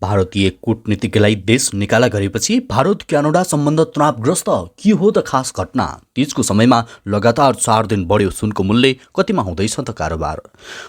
भारतीय कूटनीतिज्ञलाई देश निकाला गरेपछि भारत क्यानाडा सम्बन्ध तनावग्रस्त के हो त खास घटना? तीजको समयमा लगातार 4 दिन बढ्यो सुनको मूल्य, कतिमा हुँदैछ त कारोबार?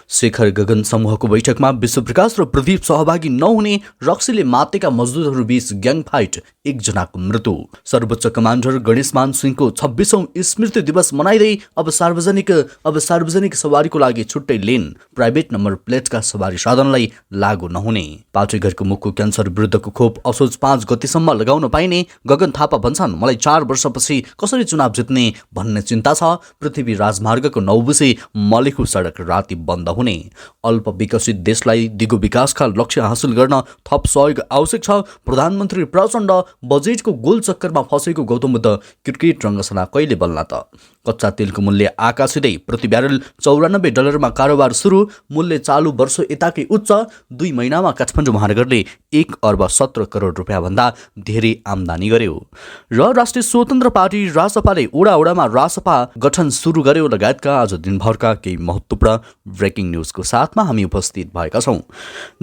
शेखर गगन समूहको बैठकमा विश्वप्रकाश र प्रदीप सहभागी नहुने, रक्सीले मातेका मजदुरहरूबीच ग्याङ फाइट, एकजनाको मृत्यु। सर्वोच्च कमान्डर गणेशमान सिंहको 26औं स्मृति दिवस मनाइँदै अब सार्वजनिक सवारीको लागि छुट्टै लेन, प्राइभेट नम्बर प्लेटका सवारी साधनलाई लागू नहुने। पाठेघरको मुखको क्यान्सर विरुद्धको खोप असोज 5 गतेसम्म लगाउन पाइने। गगन थापा भन्छन्, मलाई 4 वर्षपछि कसरी चुनाव जित्ने भन्ने चिन्ता छ। पृथ्वी राजमार्गको 9 बुसे मलेखु सडक राति बन्द हुने। अल्प विकसित देशलाई दिगो विकासका लक्ष्य हासिल गर्न थप सहयोग आवश्यक छ। प्रधानमन्त्री प्रचण्ड बजेटको गोल चक्करमा फसेको गौतम बुद्ध क्रिकेट रङ्गशाला कहिले बल्ला त? कच्चा तेलको मूल्य आकाशिँदै प्रति ब्यारेल $94 कारोबार सुरु। मूल्य चालु वर्ष यताकै उच्च। 2 महिनामा काठमाडौँ महानगरले 1 अर्ब 17 करोड रुपियाँ भन्दा धेरै आम्दानी गर्यो। र राष्ट्रिय स्वतन्त्र पार्टी रासपाले ओडामा रासपा गठन सुरु गर्यो लगायतका आज दिनभरका केही महत्त्वपूर्ण ब्रेकिङ न्युजको साथमा हामी उपस्थित भएका छौँ।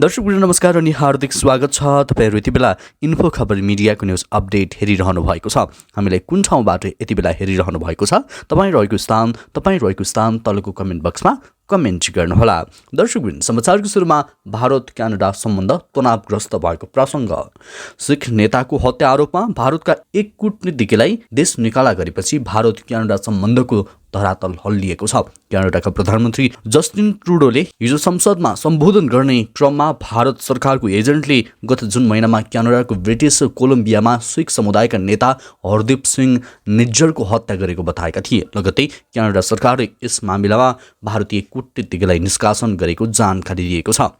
दर्शकवृन्द नमस्कार अनि हार्दिक स्वागत छ। तपाईहरु यति बेला इन्फो खबर मिडियाको न्युज अपडेट हेरिरहनु भएको छ। हामीलाई कुन ठाउँबाट यति बेला हेरिरहनु भएको छ? तपाईँ रहेको स्थान तलको कमेन्ट बक्समा कमेन्ट गर्नुहोला। दर्शकवृन्द, समाचारको सुरुमा भारत क्यानाडा सम्बन्ध तनावग्रस्त भएको प्रसङ्ग। सिख नेताको हत्या आरोपमा भारतका एक कूटनीतिज्ञलाई देश निकाला गरेपछि भारत क्यानाडा सम्बन्धको धरातल हल्लिएको छ। क्यानाडाका प्रधानमन्त्री जस्टिन ट्रुडोले हिजो संसदमा सम्बोधन गर्ने क्रममा भारत सरकारको एजेन्टले गत जुन महिनामा क्यानाडाको ब्रिटिस कोलम्बियामा सिख समुदायका नेता हरदीप सिंह निज्जरको हत्या गरेको बताएका थिए। लगत्तै क्यानाडा सरकारले यस मामिलामा भारतीय कूटनीतिज्ञलाई निष्कासन गरेको जानकारी दिएको छ।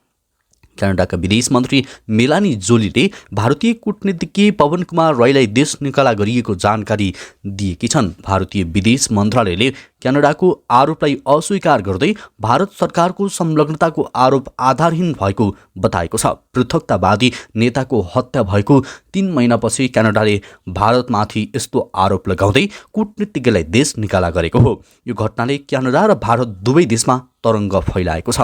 क्यानाडाका विदेश मन्त्री मेलानी जोलीले भारतीय कूटनीतिज्ञ पवन कुमार राईलाई देश निकाला गरिएको जानकारी दिएकी छन्। भारतीय विदेश मन्त्रालयले क्यानाडाको आरोपलाई अस्वीकार गर्दै भारत सरकारको संलग्नताको आरोप आधारहीन भएको बताएको छ। पृथकतावादी नेताको हत्या भएको 3 महिनापछि क्यानाडाले भारतमाथि यस्तो आरोप लगाउँदै कूटनीतिज्ञलाई देश निकाला गरेको हो। यो घटनाले क्यानाडा र भारत दुवै देशमा तरङ्ग फैलाएको छ।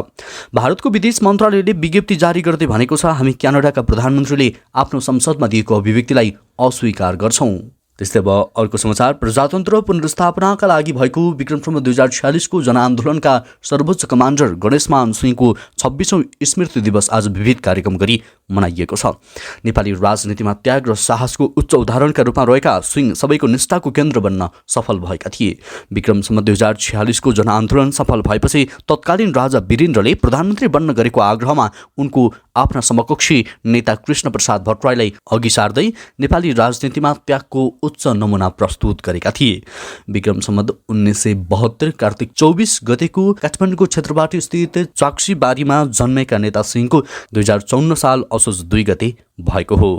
भारतको विदेश मन्त्रालयले विज्ञप्ति जारी गर्दै भनेको छ, हामी क्यानाडाका प्रधानमन्त्रीले आफ्नो संसदमा दिएको अभिव्यक्तिलाई अस्वीकार गर्छौं। त्यस्तै अब अर्को समाचार, प्रजातन्त्र पुनर्स्थापनाका लागि भएको विक्रम 2046 को जनआन्दोलनका सर्वोच्च कमान्डर गणेशमान सिंहको 26औं स्मृति दिवस आज विविध कार्यक्रम गरी मनाइएको छ। नेपाली राजनीतिमा त्याग र साहसको उच्च उदाहरणका रूपमा रहेका सिंह सबैको निष्ठाको केन्द्र बन्न सफल भएका थिए। विक्रम 2046 को जनआन्दोलन सफल भएपछि तत्कालीन राजा वीरेन्द्रले प्रधानमन्त्री बन्न गरेको आग्रहमा उनको आफ्ना समकक्षी नेता कृष्ण प्रसाद भट्टराईलाई अघि सार्दै नेपाली राजनीतिमा त्यागको उच्च नमुना प्रस्तुत गरेका थिए। विक्रम 1972 कार्तिक 24 गतेको काठमाडौँको क्षेत्रपाटी स्थित चाक्सीबारीमा जन्मेका नेता सिंहको 2054 साल असोज 2 गते भएको हो।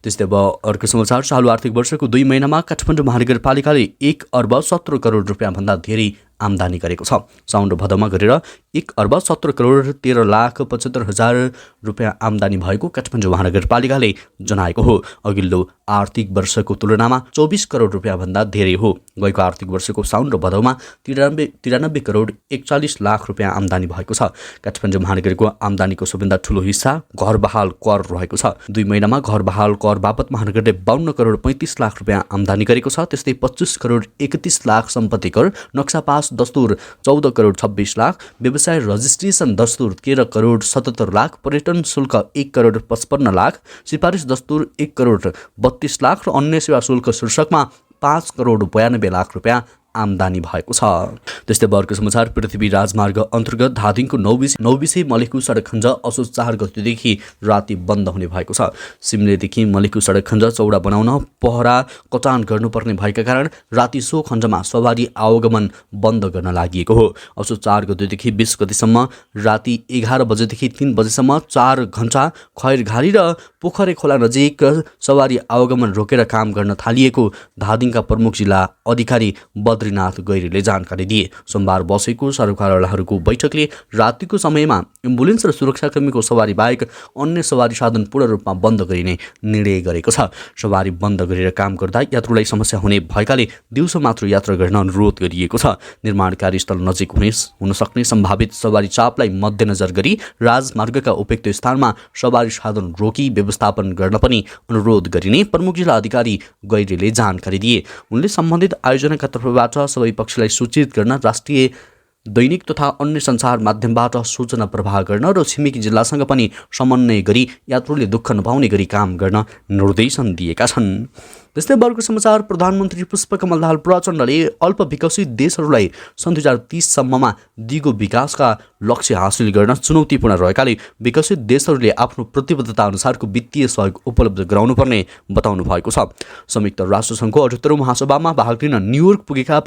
त्यस्तै अब अर्को समाचार, चालु आर्थिक वर्षको 2 महिनामा काठमाडौँ महानगरपालिकाले 1 अर्ब 17 करोड रुपियाँ भन्दा धेरै आम्दानी गरेको छ। साउन र भदौमा गरेर 1 अर्ब 17 करोड 13,75,000 रुपियाँ आम्दानी भएको काठमाडौँ महानगरपालिकाले जनाएको हो। अघिल्लो आर्थिक वर्षको तुलनामा 24 करोड रुपियाँ भन्दा धेरै हो। गएको आर्थिक वर्षको साउन र भदौमा 93 करोड 41 लाख रुपियाँ आम्दानी भएको छ। काठमाडौँ महानगरको आम्दानीको सबैभन्दा ठूलो हिस्सा घर बहाल कर रहेको छ। 2 महिनामा घर बहाल कर बापत महानगरले 52 करोड 35 लाख रुपियाँ आम्दानी गरेको छ। त्यस्तै 25 करोड 31 लाख सम्पत्ति कर, नक्सा पास दस्तुर 14 करोड 26 लाख, व्यवसाय रजिस्ट्रेसन दस्तुर 13 करोड 77 लाख, पर्यटन शुल्क 1 करोड 55 लाख, सिफारिस दस्तुर 1 करोड 32 लाख र अन्य सेवा शुल्क शीर्षकमा 5 करोड 92 लाख रुपियाँ आम्दानी भएको छ। त्यस्तै अर्को समाचार, पृथ्वी राजमार्ग अन्तर्गत धादिङको 9 बिसे मलेखु सडक खण्ड असोज 4 गतेदेखि राति बन्द हुने भएको छ। सिमलेदेखि मलेखु सडक खण्ड चौडा बनाउन पहरा कटान गर्नुपर्ने भएका कारण राति सो खण्डमा सवारी आवागमन बन्द गर्न लागि हो। असोज 4 गतेदेखि 20 गतेसम्म राति 11 बजेदेखि 3 बजेसम्म 4 घण्टा खैरघारी र पोखरे खोला नजिक सवारी आवागमन रोकेर काम गर्न थालिएको धादिङका प्रमुख जिल्ला अधिकारी बद्री हरिनाथ गैरीले जानकारी दिए। सोमबार बसेको सरकारवालाहरूको बैठकले रातिको समयमा एम्बुलेन्स र सुरक्षाकर्मीको सवारी बाहेक अन्य सवारी साधन पूर्ण रूपमा बन्द गरिने निर्णय गरेको छ। सवारी बन्द गरेर काम गर्दा यात्रुलाई समस्या हुने भएकाले दिउँसो मात्र यात्रा गर्न अनुरोध गरिएको छ। निर्माण कार्यस्थल नजिक हुन सक्ने सम्भावित सवारी चापलाई मध्यनजर गरी राजमार्गका उपयुक्त स्थानमा सवारी साधन रोकी व्यवस्थापन गर्न पनि अनुरोध गरिने प्रमुख जिल्ला अधिकारी गैरीले जानकारी दिए। उनले सम्बन्धित आयोजनाका तर्फबाट सबै पक्षलाई सूचित गर्न, राष्ट्रिय दैनिक तथा अन्य सञ्चार माध्यमबाट सूचना प्रवाह गर्न र छिमेकी जिल्लासँग पनि समन्वय गरी यात्रुले दुःख नपाउने गरी काम गर्न निर्देशन दिएका छन्। त्यस्तै अर्को समाचार, प्रधानमन्त्री पुष्पकमल दाहाल प्रचण्डले अल्प विकसित देशहरूलाई सन् 2030 सम्ममा दिगो विकासका लक्ष्य हासिल गर्न चुनौतीपूर्ण रहेकाले विकसित देशहरूले आफ्नो प्रतिबद्धता अनुसारको वित्तीय सहयोग उपलब्ध गराउनुपर्ने बताउनु भएको छ। संयुक्त राष्ट्रसङ्घको 78औं महासभामा भाग लिन न्युयोर्क पुगेका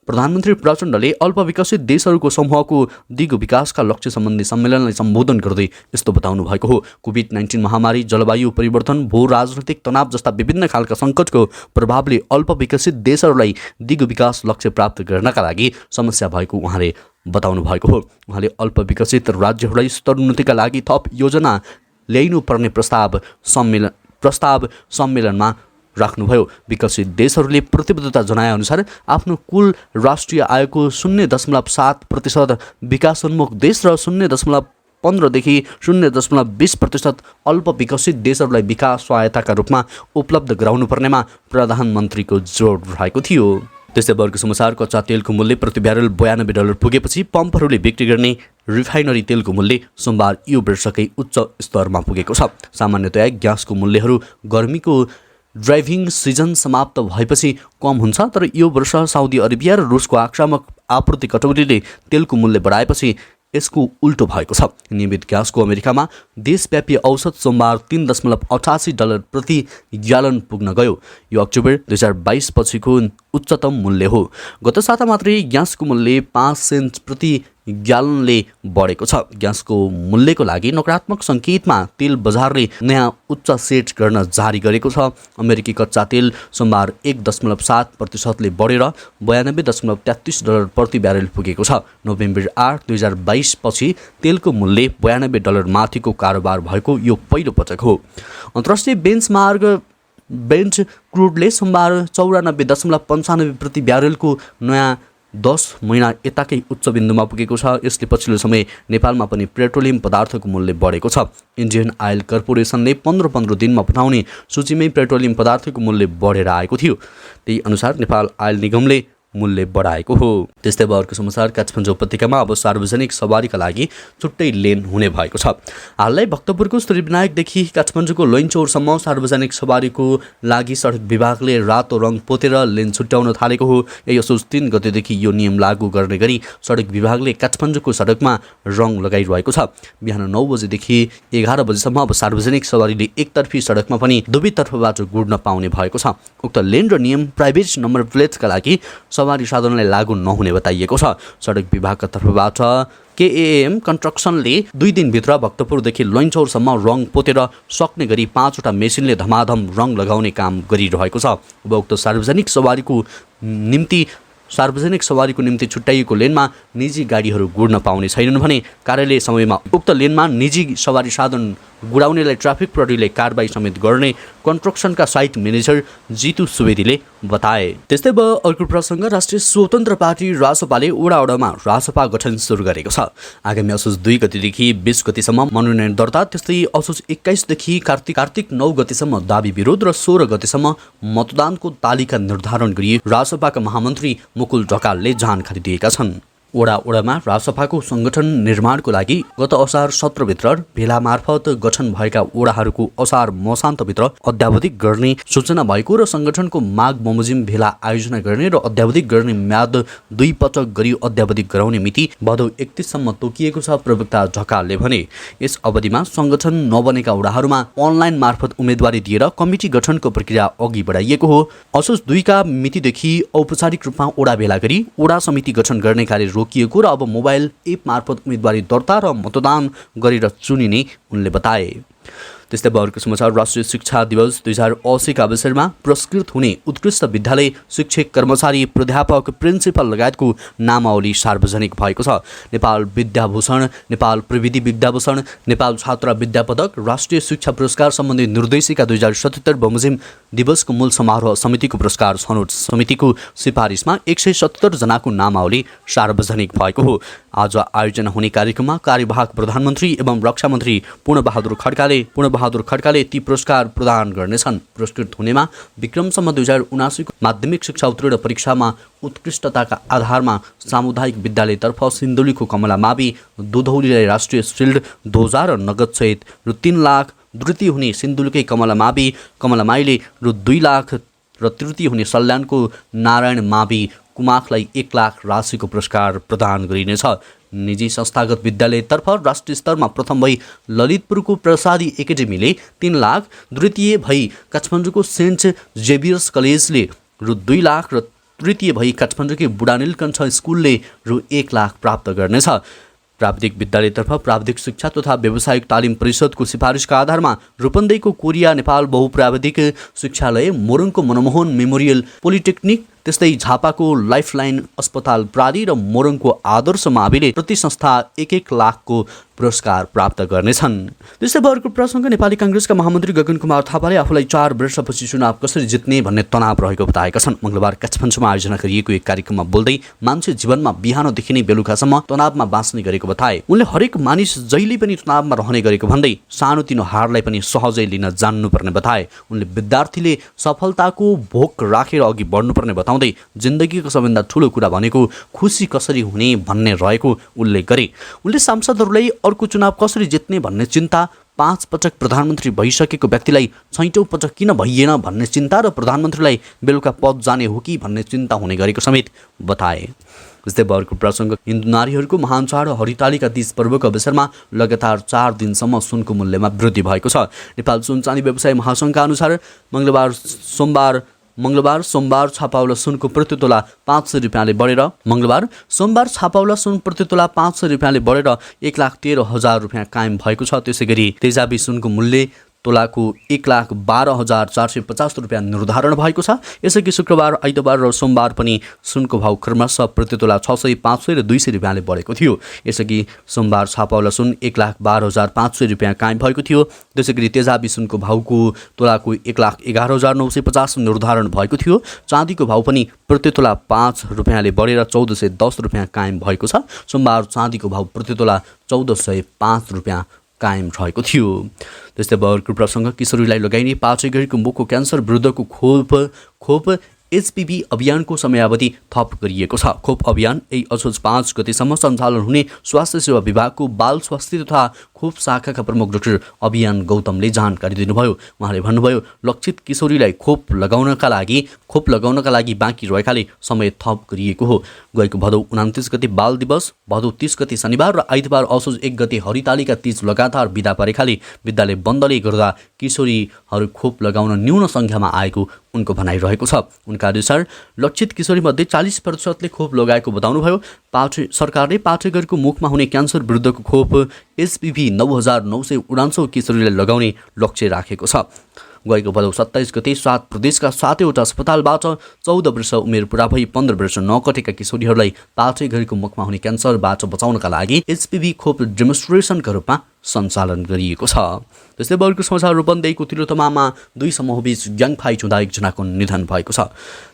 प्रधानमन्त्री प्रचण्डले अल्प विकसित देशहरूको समूहको दिगो विकासका लक्ष्य सम्बन्धी सम्मेलनलाई सम्बोधन गर्दै यस्तो बताउनु भएको हो। कोभिड-19 महामारी, जलवायु परिवर्तन, भू राजनैतिक तनाव जस्ता विभिन्न खालका सङ्कटको प्रभावले अल्प विकसित देशहरूलाई दिगो विकास लक्ष्य प्राप्त गर्नका लागि समस्या भएको उहाँले बताउनु भएको हो। उहाँले अल्प विकसित राज्यहरूलाई स्तरोन्नतिका लागि थप योजना ल्याइनुपर्ने प्रस्ताव सम्मेलनमा राख्नुभयो। विकसित देशहरूले प्रतिबद्धता जनाएअनुसार आफ्नो कुल राष्ट्रिय आयको 0.7% विकासोन्मुख देश र 0.15 देखि 0.20% अल्प विकसित देशहरूलाई विकास सहायताका रूपमा उपलब्ध गराउनुपर्नेमा प्रधानमन्त्रीको जोड रहेको थियो। त्यस्तै अर्को समाचार, कच्चा तेलको मूल्य प्रति ब्यारेल $92 पुगेपछि पम्पहरूले बिक्री गर्ने रिफाइनरी तेलको मूल्य सोमबार यो वर्षकै उच्च स्तरमा पुगेको छ। सामान्यतया ग्यासको मूल्यहरू गर्मीको ड्राइभिङ सिजन समाप्त भएपछि कम हुन्छ, तर यो वर्ष साउदी अरेबिया र रुसको आक्रामक आपूर्ति कटौतीले तेलको मूल्य बढाएपछि यसको उल्टो भएको छ। नियमित ग्यासको अमेरिकामा देशव्यापी औसत सोमबार $3.88 प्रति ग्यालन पुग्न गयो। यो अक्टोबर 2022 पछिको उच्चतम मूल्य हो। गत साता मात्रै ग्यासको मूल्य 5 सेन्ट प्रति ग्यालनले बढेको छ। ग्यासको मूल्यको लागि नकारात्मक सङ्केतमा तेल बजारले नयाँ उच्च सेट गर्न जारी गरेको छ। अमेरिकी कच्चा तेल सोमबार 1.7% बढेर $92.33 प्रति ब्यारेल पुगेको छ। नोभेम्बर 8, 2022 पछि तेलको मूल्य $92 माथिको कारोबार भएको यो पहिलो पटक हो। अन्तर्राष्ट्रिय बेन्च क्रुडले सोमबार $94.95 प्रति ब्यारेलको नयाँ 10 महिना यताकै उच्च बिन्दुमा पुगेको छ। यसले पछिल्लो समय नेपालमा पनि पेट्रोलियम पदार्थको मूल्य बढेको छ। इन्डियन आयल कर्पोरेसनले 15 दिनमा पठाउने सूचीमै पेट्रोलियम पदार्थको मूल्य बढेर आएको थियो। त्यही अनुसार नेपाल आयल निगमले मूल्य बढाएको हो। त्यस्तै अर्को समाचार, काठमाडौँ उपत्यकामा अब सार्वजनिक सवारीका लागि छुट्टै लेन हुने भएको छ। हाललाई भक्तपुरको श्रीविनायकदेखि काठमाडौँको लैनचौरसम्म सार्वजनिक सवारीको लागि सडक विभागले रातो रङ पोतेर लेन छुट्याउन थालेको हो। यही असोज 3 गतेदेखि यो नियम लागू गर्ने गरी सडक विभागले काठमाडौँको सडकमा रङ लगाइरहेको छ। बिहान 9 बजेदेखि 11 बजेसम्म अब सार्वजनिक सवारीले एकतर्फी सडकमा पनि दुवैतर्फबाट गुड्न पाउने भएको छ। उक्त लेन र नियम प्राइभेट नम्बर प्लेटका लागि सवारी साधनलाई लागू नहुने बताइएको छ। सडक विभागका तर्फबाट केएएम कन्स्ट्रक्सनले 2 दिनभित्र भक्तपुरदेखि लैनचौरसम्म रङ पोतेर सक्ने गरी 5वटा मेसिनले धमाधम रङ लगाउने काम गरिरहेको छ। अब उक्त सार्वजनिक सवारीको निम्ति छुट्याइएको लेनमा निजी गाडीहरू गुड्न पाउने छैनन् भने कार्यालय समयमा उक्त लेनमा निजी सवारी साधन गुडाउनेलाई ट्राफिक प्रहरीले कारबाही समेत गर्ने कन्स्ट्रक्सनका साइट म्यानेजर जितु सुवेदीले बताए। त्यस्तै अर्को प्रसङ्ग, राष्ट्रिय स्वतन्त्र पार्टी रासपाले वडामा रासपा गठन सुरु गरेको छ। आगामी असोज 2 गतेदेखि 20 गतेसम्म मनोनयन दर्ता, त्यस्तै असोज 21 देखि कार्तिक 9 गतेसम्म दाबी विरोध र 16 गतेसम्म मतदानको तालिका निर्धारण गरी रासपाका महामन्त्री मुकुल ढकालले जानकारी दिएका छन्। वडामा रासपाको सङ्गठन निर्माणको लागि गत असार 17 भित्र भेला मार्फत गठन भएका वडाहरूको असार मसान्तभित्र अध्यावधिक गर्ने सूचना भएको र सङ्गठनको माघ बमोजिम भेला आयोजना गर्ने र अध्यावधिक गर्ने म्याद 2 पटक गरी अध्यावधिक गराउने मिति भदौ 31 सम्म तोकिएको छ। प्रवक्ता ढकालले भने यस अवधिमा सङ्गठन नबनेका वडाहरूमा अनलाइन मार्फत उम्मेदवारी दिएर कमिटी गठनको प्रक्रिया अघि बढाइएको हो। असोज 2 का मितिदेखि औपचारिक रूपमा वडा भेला गरी वडा समिति गठन गर्ने कार्य रोकिएको र अब मोबाइल एप मार्फत उम्मेदवारी दर्ता र मतदान गरेर चुनिने उनले बताए। त्यस्तै अर्को समाचार, राष्ट्रिय शिक्षा दिवस 2080 का अवसरमा पुरस्कृत हुने उत्कृष्ट विद्यालय शिक्षक, कर्मचारी, प्राध्यापक, प्रिन्सिपल लगायतको नामावली सार्वजनिक भएको छ। नेपाल विद्याभूषण, नेपाल प्रविधि विद्याभूषण, नेपाल छात्र विद्यापदक, राष्ट्रिय शिक्षा पुरस्कार सम्बन्धी निर्देशिका 2077 बमोजिम दिवसको मूल समारोह समितिको पुरस्कार छनौट समितिको सिफारिसमा 177 जनाको नामावली सार्वजनिक भएको हो। आज आयोजना हुने कार्यक्रममा कार्यवाहक प्रधानमन्त्री एवं रक्षा मन्त्री पूर्णबहादुर खड्काले ती पुरस्कार प्रदान गर्नेछन्। पुरस्कृत हुनेमा विक्रमसम्म 2079 को माध्यमिक शिक्षा उत्तीर्ण परीक्षामा उत्कृष्टताका आधारमा सामुदायिक विद्यालयतर्फ सिन्धुलीको कमला मावि, दुधौलीलाई राष्ट्रिय शिल्ड ध्वजा र नगदसहित रु 3 लाख, द्वितीय हुने सिन्धुलीकै कमला माईले रु 2 लाख र तृतीय हुने सल्यानको नारायण मावि कुमाखलाई 1 लाख राशिको पुरस्कार प्रदान गरिनेछ। निजी संस्थागत विद्यालयतर्फ राष्ट्रिय स्तरमा प्रथम भई ललितपुरको प्रसादी एकाडेमीले 3 लाख, द्वितीय भई काठमाडौँको सेन्ट जेभियर्स कलेजले रु 2 लाख र तृतीय भई काठमाडौँकै बुढानीलकण्ठ स्कुलले रु 1 लाख प्राप्त गर्नेछ। प्राविधिक विद्यालयतर्फ प्राविधिक शिक्षा तथा व्यावसायिक तालिम परिषदको सिफारिसका आधारमा रूपन्देहीको कोरिया नेपाल बहुप्राविधिक शिक्षालय, मोरङको मनमोहन मेमोरियल पोलिटेक्निक, त्यस्तै झापाको लाइफलाइन अस्पताल प्रालि र मोरङको आदर्श माविले प्रति संस्था 1-1 लाखको पुरस्कार प्राप्त गर्नेछन्। त्यस्तै अर्को प्रसङ्ग, नेपाली काङ्ग्रेसका महामन्त्री गगन कुमार थापाले आफूलाई 4 वर्षपछि चुनाव कसरी जित्ने भन्ने तनाव रहेको बताएका छन्। मङ्गलबार काठमाडौँमा आयोजना गरिएको एक कार्यक्रममा बोल्दै मान्छे जीवनमा बिहानदेखि नै बेलुकासम्म तनावमा बाँच्ने गरेको बताए। उनले हरेक मानिस जहिले पनि तनावमा रहने गरेको भन्दै सानोतिनो हारलाई पनि सहजै लिन जान्नुपर्ने बताए। उनले विद्यार्थीले सफलताको भोक राखेर अघि बढ्नुपर्ने बताउँदै जिन्दगीको सबैभन्दा ठुलो कुरा भनेको खुसी कसरी हुने भन्ने रहेको उल्लेख गरे। उनले सांसदहरूलाई अर्को चुनाव कसरी जित्ने भन्ने चिन्ता, 5 पटक प्रधानमन्त्री भइसकेको व्यक्तिलाई 6औं पटक किन भइएन भन्ने चिन्ता र प्रधानमन्त्रीलाई बेलुका पद जाने हो कि भन्ने चिन्ता हुने गरेको समेत बताए। जस्तै अर्को प्रसङ्ग, हिन्दू नारीहरूको महान चाड हरितालिका तीज पर्वको अवसरमा लगातार 4 दिनसम्म सुनको मूल्यमा वृद्धि भएको छ। नेपाल सुन चाँदी व्यवसाय महासङ्घका अनुसार मङ्गलबार सोमबार छापाउला सुनको प्रति तोला 500 रुपियाँले बढेर 1,13,000 रुपियाँ कायम भएको छ। त्यसैगरी तेजाबी सुनको मूल्य तोलाको 1,12,450 रुपियाँ निर्धारण भएको छ। यसअघि शुक्रबार, आइतबार र सोमबार पनि सुनको भाउ क्रमशः प्रति तोला 600, 500 र 200 रुपियाँले बढेको थियो। यसअघि सोमबार छापाउला सुन 1,12,500 रुपियाँ कायम भएको थियो। त्यसैगरी तेजाबी सुनको भाउको तोलाको 1,11,950 निर्धारण भएको थियो। चाँदीको भाउ पनि प्रति तोला 5 रुपियाँले बढेर 1,410 रुपियाँ कायम भएको छ। सोमबार चाँदीको भाउ प्रति तोला 1,405 रुपियाँ कायम रहेको थियो। त्यस्तै अर्को प्रसङ्ग, किशोरीलाई लगाइने 5 गरीको मुखको क्यान्सर विरुद्धको खोप HPV अभियानको समयावधि थप गरिएको छ। खोप अभियान असोज 5 गतेसम्म सञ्चालन हुने स्वास्थ्य सेवा विभागको बाल स्वास्थ्य तथा खोप शाखाका प्रमुख डाक्टर अभियान गौतमले जानकारी दिनुभयो। उहाँले भन्नुभयो, लक्षित किशोरीलाई खोप लगाउनका लागि बाँकी रहेकाले समय थप गरिएको हो। गएको भदौ 29 गते बाल दिवस, भदौ 30 गते शनिबार र आइतबार असोज 1 गते हरितालिका तीज लगातार बिदा परेकाले विद्यालय बन्दले गर्दा किशोरीहरू खोप लगाउन न्यून सङ्ख्यामा आएको उनको भनाइरहेको छ। उनका अनुसार लक्षित किशोरीमध्ये 40%ले खोप लगाएको बताउनुभयो। सरकारले पाठेघरको मुखमा हुने क्यान्सर विरुद्धको खोप HPV 9,949 किशोरीलाई लगाउने लक्ष्य राखेको छ। गएको भदौ 27 गते 7 प्रदेशका 7वटा अस्पतालबाट 14 वर्ष उमेर पुरा भई 15 वर्ष नकटेका किशोरीहरूलाई पाठेघरको मुखमा हुने क्यान्सरबाट बचाउनका लागि HPV खोप डेमोन्स्ट्रेसनका रूपमा सञ्चालन गरिएको छ। त्यस्तै अर्को समाचार, रूपन्देहीको तिलोतमामा 2 समूहबीच ग्याङ फाइट हुँदा 1 जनाको निधन भएको छ।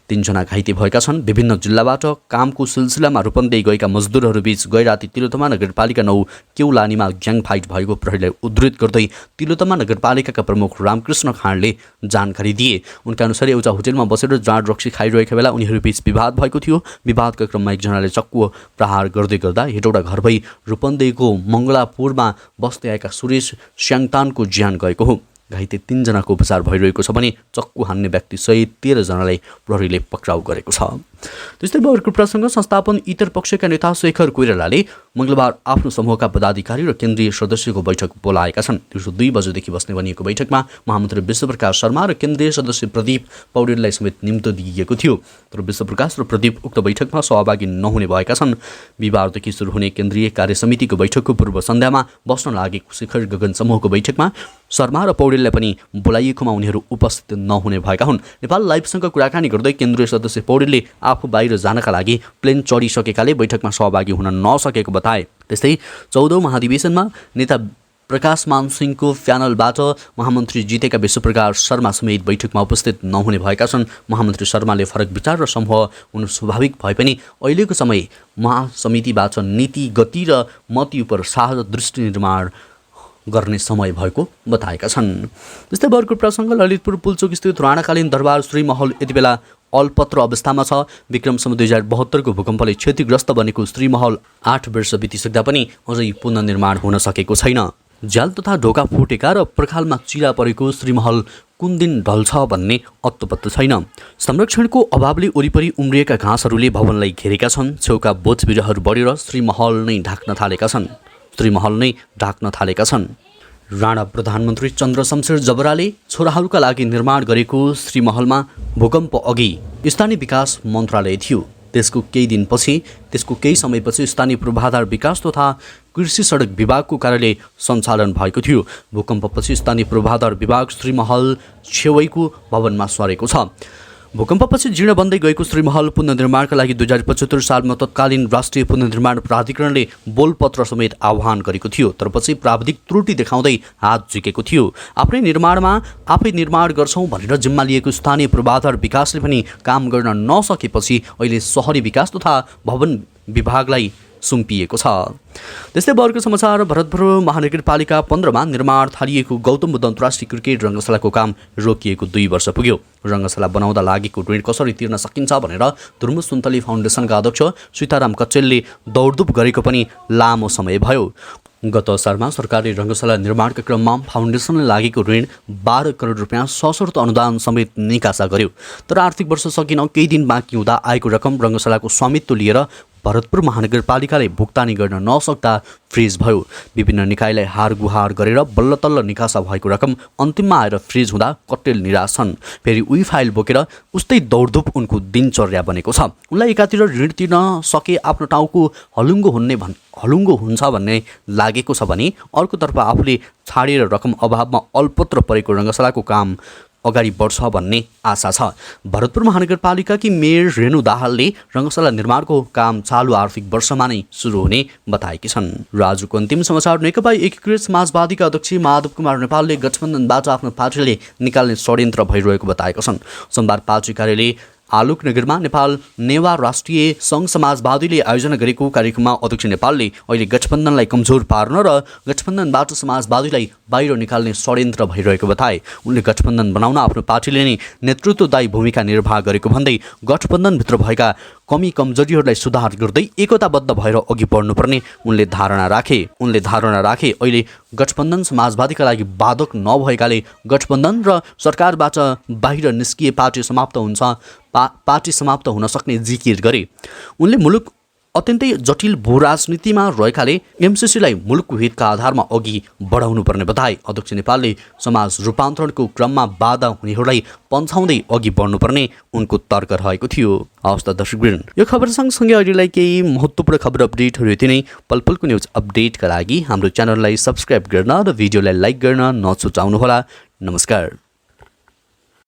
3 जना घाइते भएका छन्। विभिन्न जिल्लाबाट कामको सिलसिलामा रूपन्देही गएका मजदुरहरूबीच गैराती तिलोतमा नगरपालिका 9 केउलानीमा ग्याङ फाइट भएको प्रहरीलाई उद्धृत गर्दै तिलोतमा नगरपालिकाका प्रमुख रामकृष्ण खाँडले जानकारी दिए। उनका अनुसार एउटा होटेलमा बसेर जाँड रक्सी खाइरहेका बेला उनीहरूबीच विवाद भएको थियो। विवादका क्रममा 1 जनाले चक्कु प्रहार गर्दै गर्दा हेटौडा घर भई रूपन्देहीको मङ्गलापुरमा बस्दै आएका सुरेश स्याङतानको ज्यान गएको हो। घाइते 3 जनाको उपचार भइरहेको छ भने चक्कु हान्ने व्यक्ति सहित 13 जनालाई प्रहरीले पक्राउ गरेको छ। त्यस्तै अर्को प्रसङ्ग संस्थापन इतर पक्षका नेता शेखर कोइरालाले मङ्गलबार आफ्नो समूहका पदाधिकारी र केन्द्रीय सदस्यको बैठक बोलाएका छन्। दिउँसो 2 बजेदेखि बस्ने भनिएको बैठकमा महामन्त्री विश्वप्रकाश शर्मा र केन्द्रीय सदस्य प्रदीप पौडेललाई समेत निम्तो दिइएको थियो। तर विश्वप्रकाश र प्रदीप उक्त बैठकमा सहभागी नहुने भएका छन्। बिहिबारदेखि सुरु हुने केन्द्रीय कार्यसमितिको बैठकको पूर्व सन्ध्यामा बस्न लागेको शिखर गगन समूहको बैठकमा शर्मा र पौडेललाई पनि बोलाइएकोमा उनीहरू उपस्थित नहुने भएका हुन्। नेपाल लाइभसँग कुराकानी गर्दै केन्द्रीय सदस्य पौडेलले आफू बाहिर जानका लागि प्लेन चढिसकेकाले बैठकमा सहभागी हुन नसकेको बताए। त्यस्तै 14औं महाधिवेशनमा नेता प्रकाश मान सिंहको प्यानलबाट महामन्त्री जितेका विश्वप्रकाश शर्मा समेत बैठकमा उपस्थित नहुने भएका छन्। महामन्त्री शर्माले फरक विचार र समूह हुनु स्वाभाविक भए पनि अहिलेको समय महासमितिबाट नीति, गति र मती उप साझा दृष्टि निर्माण गर्ने समय भएको बताएका छन्। त्यस्तै अर्को प्रसङ्ग ललितपुर पुल्चोक स्थित राणाकालीन दरबार श्रीमहल यति बेला अलपत्र अवस्थामा छ। विक्रमसम्म 2072 को भूकम्पले क्षतिग्रस्त बनेको श्रीमहल 8 वर्ष बितिसक्दा पनि अझै पुनर्निर्माण हुन सकेको छैन। झ्याल तथा ढोका फुटेका र पर्खालमा चिरा परेको श्रीमहल कुन दिन ढल्छ भन्ने अत्तोपत्तो छैन। संरक्षणको अभावले वरिपरि उम्रिएका घाँसहरूले भवनलाई घेरेका छन्। छेउका बोटबिरुवाहरू बढेर श्रीमहल नै ढाक्न थालेका छन्। राणा प्रधानमन्त्री चन्द्र शमशेर जबराले छोराहरूका लागि निर्माण गरेको श्रीमहलमा भूकम्प अघि स्थानीय विकास मन्त्रालय थियो। त्यसको केही समयपछि स्थानीय पूर्वाधार विकास तथा कृषि सडक विभागको कार्यालय सञ्चालन भएको थियो। भूकम्पपछि स्थानीय पूर्वाधार विभाग श्रीमहल छेउैको भवनमा सरेको छ। भूकम्पपछि जीर्ण बन्दै गएको श्रीमहल पुनर्निर्माणका लागि 2075 सालमा तत्कालीन राष्ट्रिय पुनर्निर्माण प्राधिकरणले बोलपत्र समेत आह्वान गरेको थियो। तर पछि प्राविधिक त्रुटि देखाउँदै हात झिकेको थियो। आफै निर्माण गर्छौँ भनेर जिम्मा लिएको स्थानीय पूर्वाधार विकासले पनि काम गर्न नसकेपछि अहिले शहरी विकास तथा भवन विभागलाई सुम्पिएको छ। त्यस्तै अर्को समाचार, भरतपुर महानगरपालिका 15 मा निर्माण थालिएको गौतम बुद्ध अन्तर्राष्ट्रिय क्रिकेट रङ्गशालाको काम रोकिएको 2 वर्ष पुग्यो। रङ्गशाला बनाउँदा लागेको ऋण कसरी तिर्न सकिन्छ भनेर धुर्मु सुन्तली फाउन्डेसनका अध्यक्ष सीताराम कचेलले दौडधुप गरेको पनि लामो समय भयो। गत असारमा सरकारले रङ्गशाला निर्माणका क्रममा फाउन्डेसनले लागेको ऋण 12 करोड रुपियाँ सशर्त अनुदान समेत निकासा गर्यो। तर आर्थिक वर्ष सकिन केही दिन बाँकी हुँदा आएको रकम रङ्गशालाको स्वामित्व लिएर भरतपुर महानगरपालिकाले भुक्तानी गर्न नसक्दा फ्रिज भयो। विभिन्न निकायलाई हार गुहार गरेर बल्ल तल्ल निकासा भएको रकम अन्तिममा आएर फ्रिज हुँदा कट्टेल निराश छन्। फेरि उही फाइल बोकेर उस्तै दौडधुप उनको दिनचर्या बनेको छ। उनलाई एकातिर ऋण तिर्न सके आफ्नो टाउको हलुङ्गो हुन्छ भन्ने लागेको छ भने अर्कोतर्फ आफूले छाडेर रकम अभावमा अल्पत्र परेको रङ्गशालाको काम अगाडि बढ्छ भन्ने आशा छ। भरतपुर महानगरपालिकाकी मेयर रेणु दाहालले रङ्गशाला निर्माणको काम चालु आर्थिक वर्षमा नै सुरु हुने बताएकी छन्। राजुको अन्तिम समाचार, नेकपा एकीकृत समाजवादीका अध्यक्ष माधव कुमार नेपालले गठबन्धनबाट आफ्नो पार्टीले निकाल्ने षड्यन्त्र भइरहेको बताएका छन्। सोमबार पार्टी कार्यालय आलोकनगरमा नेपाल नेवा राष्ट्रिय सङ्घ समाजवादीले आयोजना गरेको कार्यक्रममा अध्यक्ष नेपालले अहिले गठबन्धनलाई कमजोर पार्न र गठबन्धनबाट समाजवादीलाई बाहिर निकाल्ने षड्यन्त्र भइरहेको बताए। उनले गठबन्धन बनाउन आफ्नो पार्टीले नै नेतृत्वदायी भूमिका निर्वाह गरेको भन्दै गठबन्धनभित्र भएका कमी कमजोरीहरूलाई सुधार गर्दै एकताबद्ध भएर अघि बढ्नुपर्ने उनले धारणा राखे। अहिले गठबन्धन समाजवादीका लागि बाधक नभएकाले गठबन्धन र सरकारबाट बाहिर निस्किए पार्टी समाप्त हुन सक्ने जिकिर गरे। उनले मुलुक अत्यन्तै जटिल भूराजनीतिमा रहेकाले एमसीसीलाई मुलुकको हितका आधारमा अघि बढाउनुपर्ने बताए। अध्यक्ष नेपालले समाज रूपान्तरणको क्रममा बाधा हुनेहरूलाई पन्छाउँदै अघि बढ्नुपर्ने उनको तर्क रहेको थियो। हवस् त दर्शकवृन्द, यो खबर सँगसँगै अहिलेलाई केही महत्त्वपूर्ण खबर अपडेटहरू यति नै। पलपलको न्युज अपडेटका लागि हाम्रो च्यानललाई सब्सक्राइब गर्न र भिडियोलाई लाइक गर्न नछुटाउनुहोला। नमस्कार।